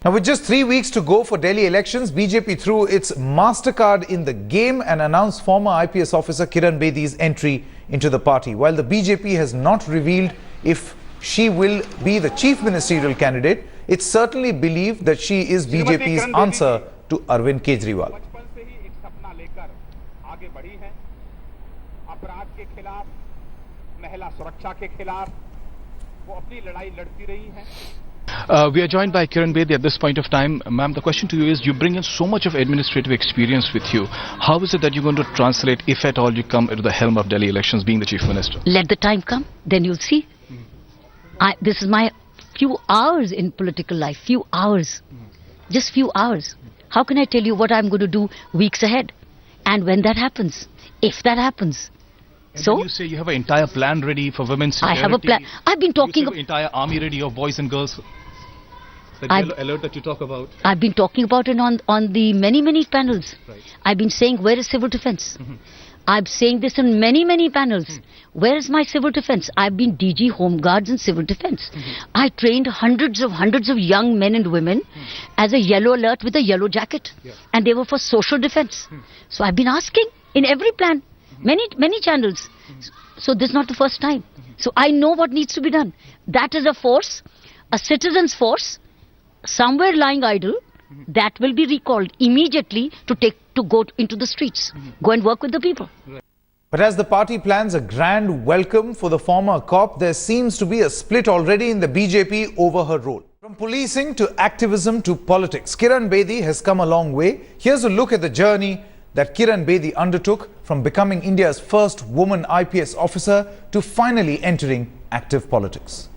Now, with just 3 weeks to go for Delhi elections, BJP threw its MasterCard in the game and announced former IPS officer Kiran Bedi's entry into the party. While the BJP has not revealed if she will be the chief ministerial candidate, it's certainly believed that she is BJP's answer to Arvind Kejriwal. We are joined by Kiran Bedi at this point of time. Ma'am, the question to you is, you bring in so much of administrative experience with you. How is it that you're going to translate, if at all you come into the helm of Delhi elections, being the chief minister? Let the time come, then you'll see. This is my few hours in political life, few hours, just few hours. How can I tell you what I'm going to do weeks ahead? And when that happens, if that happens. And so you say you have an entire plan ready for women's security. I have a plan. I've been talking about entire army ready of boys and girls. That yellow alert that you talk about. I've been talking about it on the many panels. Right. I've been saying, where is civil defense? I'm saying this in many panels. Where is my civil defense? I've been DG Home Guards and civil defense. I trained hundreds of young men and women as a yellow alert with a yellow jacket. And they were for social defense. So I've been asking in every plan, many channels. So this is not the first time. So I know what needs to be done. That is a force, a citizen's force, somewhere lying idle, that will be recalled immediately to go into the streets, go and work with the people. But as the party plans a grand welcome for the former cop, there seems to be a split already in the BJP over her role. From policing to activism to politics, Kiran Bedi has come a long way. Here's a look at the journey that Kiran Bedi undertook from becoming India's first woman IPS officer to finally entering active politics.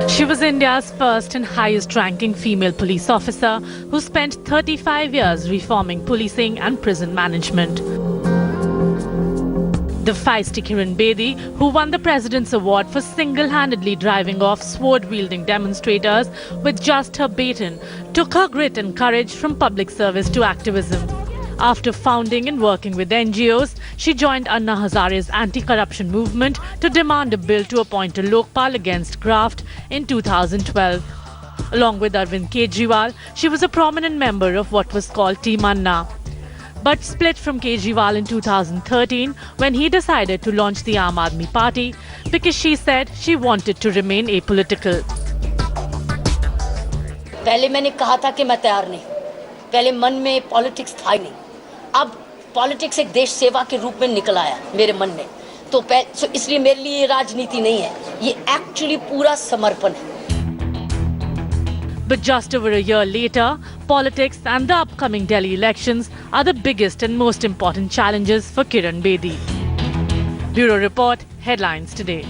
She was India's first and highest-ranking female police officer who spent 35 years reforming policing and prison management. The feisty Kiran Bedi, who won the President's Award for single-handedly driving off sword-wielding demonstrators with just her baton, took her grit and courage from public service to activism. After founding and working with NGOs, she joined Anna Hazare's anti-corruption movement to demand a bill to appoint a Lokpal against graft in 2012. Along with Arvind Kejriwal, she was a prominent member of what was called Team Anna, but split from Kejriwal in 2013 when he decided to launch the Aam Aadmi Party because she said she wanted to remain apolitical. पहले मैंने कहा था कि मैं तैयार नहीं, पहले मन में पॉलिटिक्स था ही नहीं. अब पॉलिटिक्स एक देश सेवा के रूप में निकल आया मेरे मन में, तो इसलिए मेरे लिए ये राजनीति नहीं है, ये एक्चुअली पूरा समर्पण है. But just over a year later, politics and the upcoming Delhi elections are the biggest and most important challenges for Kiran Bedi. Bureau Report, Headlines Today.